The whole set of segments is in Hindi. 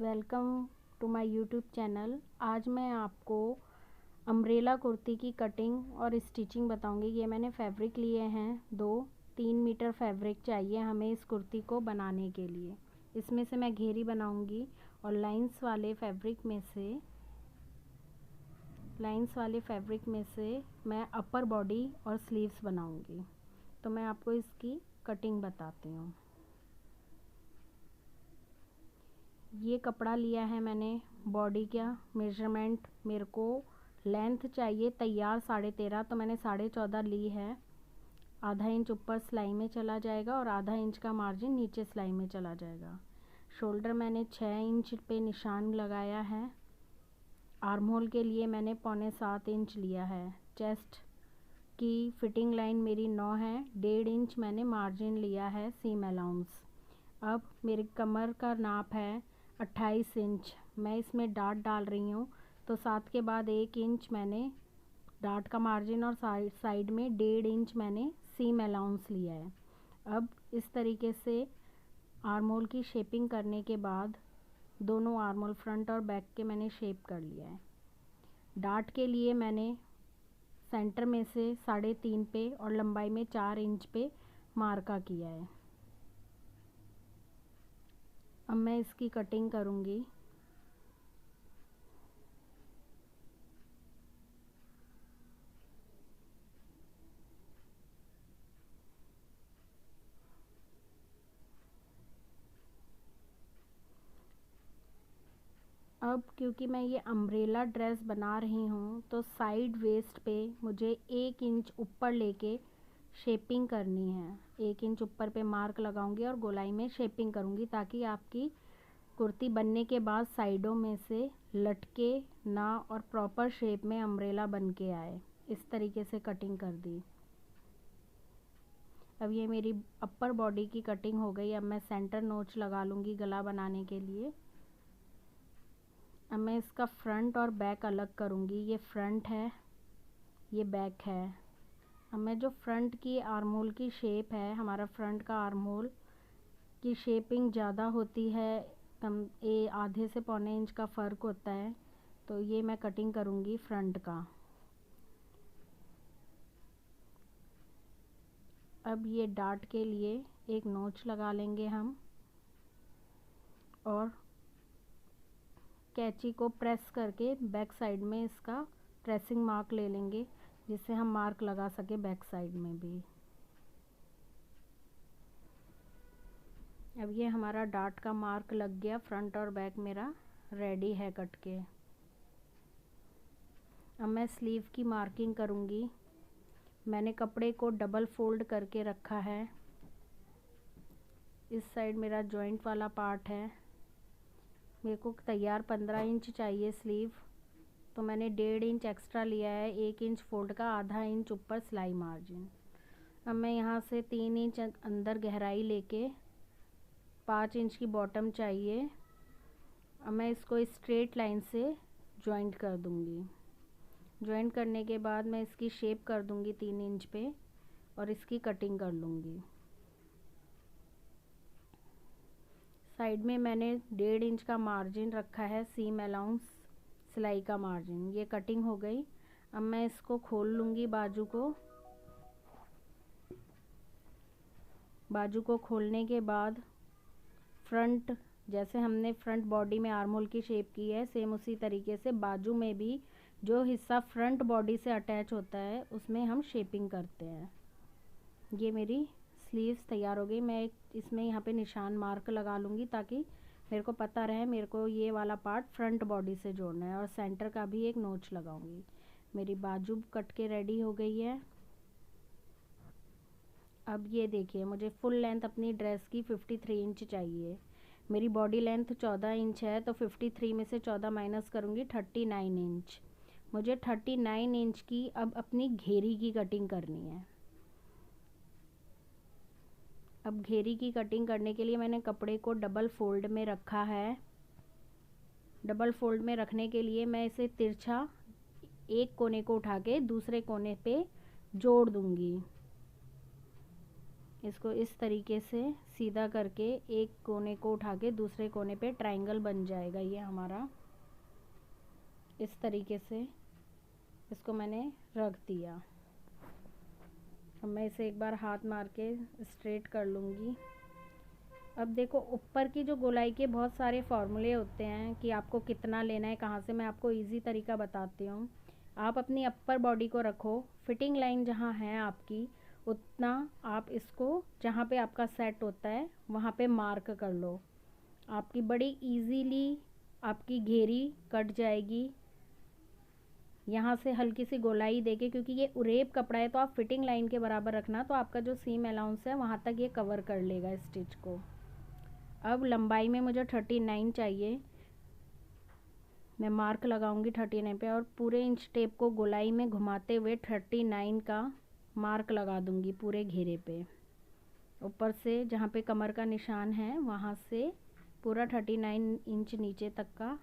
Welcome to my YouTube channel. आज मैं आपको अम्ब्रेला कुर्ती की कटिंग और स्टिचिंग बताऊंगी। ये मैंने फैब्रिक लिए हैं 2-3 मीटर फैब्रिक चाहिए हमें इस कुर्ती को बनाने के लिए। इसमें से मैं घेरी बनाऊंगी और लाइंस वाले फैब्रिक में से मैं अपर बॉडी और स्लीव्स बनाऊंगी। तो मैं आपको इसकी कटिंग बताती हूँ। ये कपड़ा लिया है मैंने, बॉडी का मेजरमेंट मेरे को लेंथ चाहिए तैयार 13.5, तो मैंने 14.5 ली है। आधा इंच ऊपर सिलाई में चला जाएगा और आधा इंच का मार्जिन नीचे सिलाई में चला जाएगा। शोल्डर मैंने 6 इंच पे निशान लगाया है। आर्म होल के लिए मैंने 6.25 इंच लिया है। चेस्ट की फिटिंग लाइन मेरी 9 है। 1.5 इंच मैंने मार्जिन लिया है सीम अलाउंस। अब मेरी कमर का नाप है 28 इंच। मैं इसमें डाट डाल रही हूँ, तो 7 के बाद 1 इंच मैंने डाट का मार्जिन और साइड में 1.5 इंच मैंने सीम अलाउंस लिया है। अब इस तरीके से आर्म होल की शेपिंग करने के बाद दोनों आर्म होल फ्रंट और बैक के मैंने शेप कर लिया है। डाट के लिए मैंने सेंटर में से 3.5 पे और लंबाई में 4 इंच पे मार्का किया है। अब मैं इसकी कटिंग करूँगी। अब क्योंकि मैं ये अम्ब्रेला ड्रेस बना रही हूँ, तो साइड वेस्ट पे मुझे 1 इंच ऊपर लेके शेपिंग करनी है। 1 इंच ऊपर पे मार्क लगाऊंगी और गोलाई में शेपिंग करूँगी, ताकि आपकी कुर्ती बनने के बाद साइडों में से लटके ना और प्रॉपर शेप में अम्ब्रेला बन के आए। इस तरीके से कटिंग कर दी। अब ये मेरी अपर बॉडी की कटिंग हो गई। अब मैं सेंटर नोच लगा लूँगी गला बनाने के लिए। अब मैं इसका फ्रंट और बैक अलग करूँगी। ये फ्रंट है, ये बैक है। अब मैं जो फ्रंट की आर्म होल की शेप है, हमारा फ्रंट का आर्म होल की शेपिंग ज़्यादा होती है, ये आधे से 1.25 इंच का फ़र्क होता है, तो ये मैं कटिंग करूँगी फ्रंट का। अब ये डाट के लिए एक नोच लगा लेंगे हम और कैंची को प्रेस करके बैक साइड में इसका प्रेसिंग मार्क ले लेंगे, जिससे हम मार्क लगा सके बैक साइड में भी। अब ये हमारा डाट का मार्क लग गया। फ्रंट और बैक मेरा रेडी है कट के। अब मैं स्लीव की मार्किंग करूँगी। मैंने कपड़े को डबल फोल्ड करके रखा है। इस साइड मेरा जॉइंट वाला पार्ट है। मेरे को तैयार 15 इंच चाहिए स्लीव, तो मैंने 1.5 इंच एक्स्ट्रा लिया है। 1 इंच फोल्ड का, आधा इंच ऊपर सिलाई मार्जिन। अब मैं यहाँ से 3 इंच अंदर गहराई लेके 5 इंच की बॉटम चाहिए। अब मैं इसको स्ट्रेट लाइन से जॉइंट कर दूँगी। जॉइंट करने के बाद मैं इसकी शेप कर दूँगी 3 इंच पे और इसकी कटिंग कर लूँगी। साइड में मैंने 1.5 इंच का मार्जिन रखा है, सीम अलाउंस सिलाई का मार्जिन। ये कटिंग हो गई। अब मैं इसको खोल लूँगी बाजू को खोलने के बाद फ्रंट, जैसे हमने फ्रंट बॉडी में आर्म होल की शेप की है, सेम उसी तरीके से बाजू में भी जो हिस्सा फ्रंट बॉडी से अटैच होता है उसमें हम शेपिंग करते हैं। ये मेरी स्लीव्स तैयार हो गई। मैं इसमें यहाँ पे निशान मार्क लगा लूँगी, ताकि मेरे को पता रहे मेरे को ये वाला पार्ट फ्रंट बॉडी से जोड़ना है। और सेंटर का भी एक नोच लगाऊंगी। मेरी बाजू कट के रेडी हो गई है। अब ये देखिए, मुझे फुल लेंथ अपनी ड्रेस की 53 इंच चाहिए। मेरी बॉडी लेंथ 14 इंच है, तो 53 में से 14 माइनस करूँगी, 39 इंच। मुझे 39 इंच की अब अपनी घेरी की कटिंग करनी है। अब घेरी की कटिंग करने के लिए मैंने कपड़े को डबल फोल्ड में रखा है। डबल फोल्ड में रखने के लिए मैं इसे तिरछा एक कोने को उठा के दूसरे कोने पे जोड़ दूंगी। इसको इस तरीके से सीधा करके एक कोने को उठा के दूसरे कोने पे ट्रायंगल बन जाएगा ये हमारा। इस तरीके से इसको मैंने रख दिया। अब मैं इसे एक बार हाथ मार के स्ट्रेट कर लूँगी। अब देखो ऊपर की जो गोलाई के बहुत सारे फॉर्मूले होते हैं कि आपको कितना लेना है कहाँ से, मैं आपको इजी तरीका बताती हूँ। आप अपनी अपर बॉडी को रखो, फिटिंग लाइन जहाँ है आपकी उतना आप इसको जहाँ पे आपका सेट होता है वहाँ पे मार्क कर लो। आपकी बड़ी इजीली आपकी घेरी कट जाएगी। यहाँ से हल्की सी गोलाई देके, क्योंकि ये उरेब कपड़ा है तो आप फिटिंग लाइन के बराबर रखना, तो आपका जो सीम अलाउंस है वहाँ तक ये कवर कर लेगा स्टिच को। अब लंबाई में मुझे 39 चाहिए, मैं मार्क लगाऊंगी 39 पे और पूरे इंच टेप को गोलाई में घुमाते हुए 39 का मार्क लगा दूंगी पूरे घेरे पे। ऊपर से जहाँ पे कमर का निशान है वहाँ से पूरा 39 इंच नीचे तक का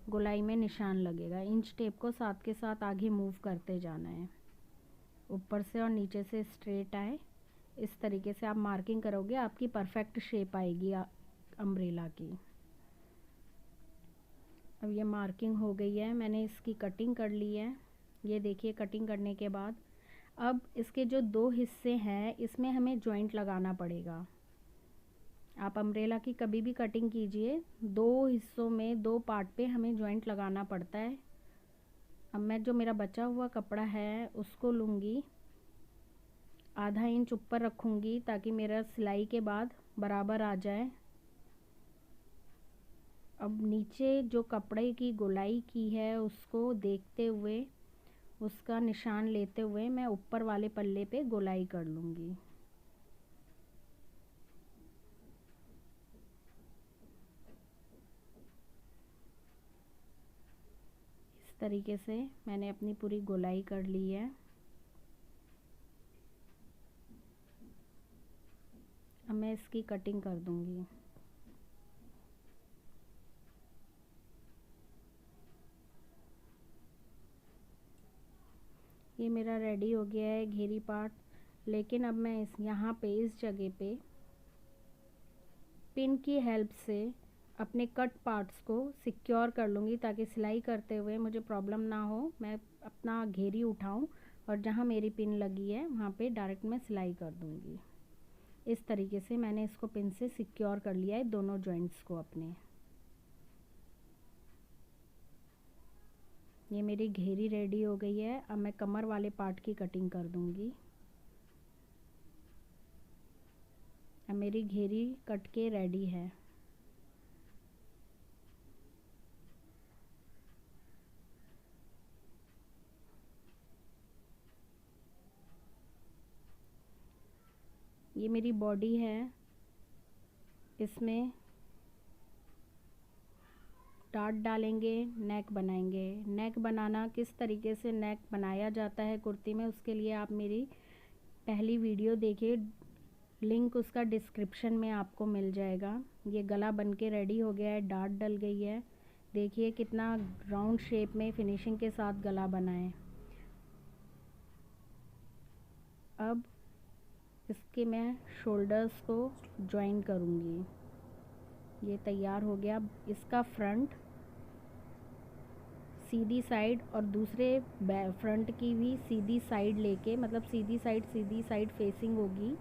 गोलाई में निशान लगेगा। इंच टेप को साथ के साथ आगे मूव करते जाना है, ऊपर से और नीचे से स्ट्रेट आए। इस तरीके से आप मार्किंग करोगे, आपकी परफेक्ट शेप आएगी अम्ब्रेला की। अब ये मार्किंग हो गई है, मैंने इसकी कटिंग कर ली है। ये देखिए कटिंग करने के बाद अब इसके जो दो हिस्से हैं इसमें हमें जॉइंट लगाना पड़ेगा। आप अम्ब्रेला की कभी भी कटिंग कीजिए, दो हिस्सों में दो पार्ट पे हमें जॉइंट लगाना पड़ता है। अब मैं जो मेरा बचा हुआ कपड़ा है उसको लूँगी, आधा इंच ऊपर रखूँगी ताकि मेरा सिलाई के बाद बराबर आ जाए। अब नीचे जो कपड़े की गोलाई की है उसको देखते हुए, उसका निशान लेते हुए मैं ऊपर वाले पल्ले पे गोलाई कर लूँगी। इस तरीके से मैंने अपनी पूरी गोलाई कर ली है। अब मैं इसकी कटिंग कर दूँगी। ये मेरा रेडी हो गया है घेरी पार्ट, लेकिन अब मैं यहाँ पे इस जगह पे पिन की हेल्प से अपने कट पार्ट्स को सिक्योर कर लूँगी ताकि सिलाई करते हुए मुझे प्रॉब्लम ना हो। मैं अपना घेरी उठाऊँ और जहाँ मेरी पिन लगी है वहाँ पे डायरेक्ट मैं सिलाई कर दूँगी। इस तरीके से मैंने इसको पिन से सिक्योर कर लिया है दोनों जॉइंट्स को अपने। ये मेरी घेरी रेडी हो गई है। अब मैं कमर वाले पार्ट की कटिंग कर दूँगी। अब मेरी घेरी कट के रेडी है। ये मेरी बॉडी है, इसमें डार्ट डालेंगे, नेक बनाएंगे। नेक बनाना किस तरीके से नेक बनाया जाता है कुर्ती में, उसके लिए आप मेरी पहली वीडियो देखिए, लिंक उसका डिस्क्रिप्शन में आपको मिल जाएगा। ये गला बन के रेडी हो गया है, डार्ट डल गई है। देखिए कितना राउंड शेप में फिनिशिंग के साथ गला बना है। अब इसके मैं शोल्डर्स को ज्वाइन करूँगी। ये तैयार हो गया। इसका फ्रंट सीधी साइड और दूसरे फ्रंट की भी सीधी साइड लेके, मतलब सीधी साइड फेसिंग होगी।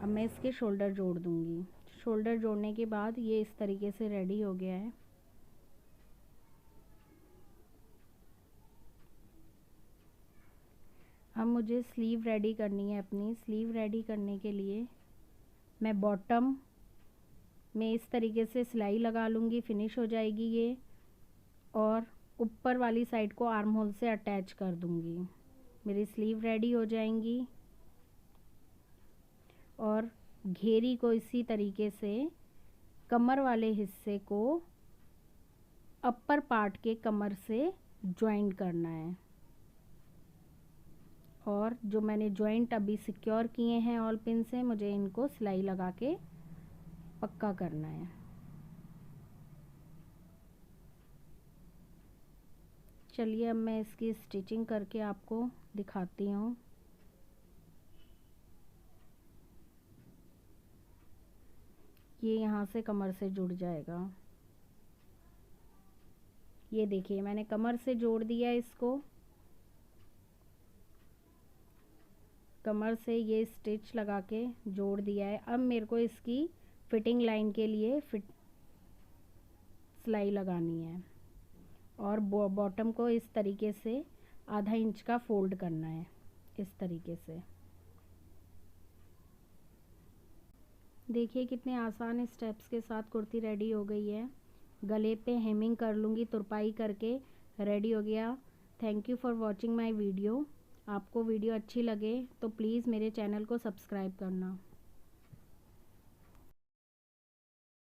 अब मैं इसके शोल्डर जोड़ दूँगी। शोल्डर जोड़ने के बाद ये इस तरीके से रेडी हो गया है। अब मुझे स्लीव रेडी करनी है। अपनी स्लीव रेडी करने के लिए मैं बॉटम में इस तरीके से सिलाई लगा लूँगी, फिनिश हो जाएगी ये, और ऊपर वाली साइड को आर्म होल से अटैच कर दूँगी। मेरी स्लीव रेडी हो जाएंगी। और घेरी को इसी तरीके से कमर वाले हिस्से को अपर पार्ट के कमर से ज्वाइन करना है। और जो मैंने जॉइंट अभी सिक्योर किए हैं ऑल पिन से, मुझे इनको सिलाई लगा के पक्का करना है। चलिए अब मैं इसकी स्टिचिंग करके आपको दिखाती हूँ। ये यहाँ से कमर से जुड़ जाएगा। ये देखिए मैंने कमर से जोड़ दिया इसको, कमर से ये स्टिच लगा के जोड़ दिया है। अब मेरे को इसकी फिटिंग लाइन के लिए सिलाई लगानी है और बॉटम को इस तरीके से आधा इंच का फोल्ड करना है, इस तरीके से। देखिए कितने आसान स्टेप्स के साथ कुर्ती रेडी हो गई है। गले पे हेमिंग कर लूँगी, तुरपाई करके रेडी हो गया। Thank you for watching my video. आपको वीडियो अच्छी लगे तो प्लीज़ मेरे चैनल को सब्सक्राइब करना।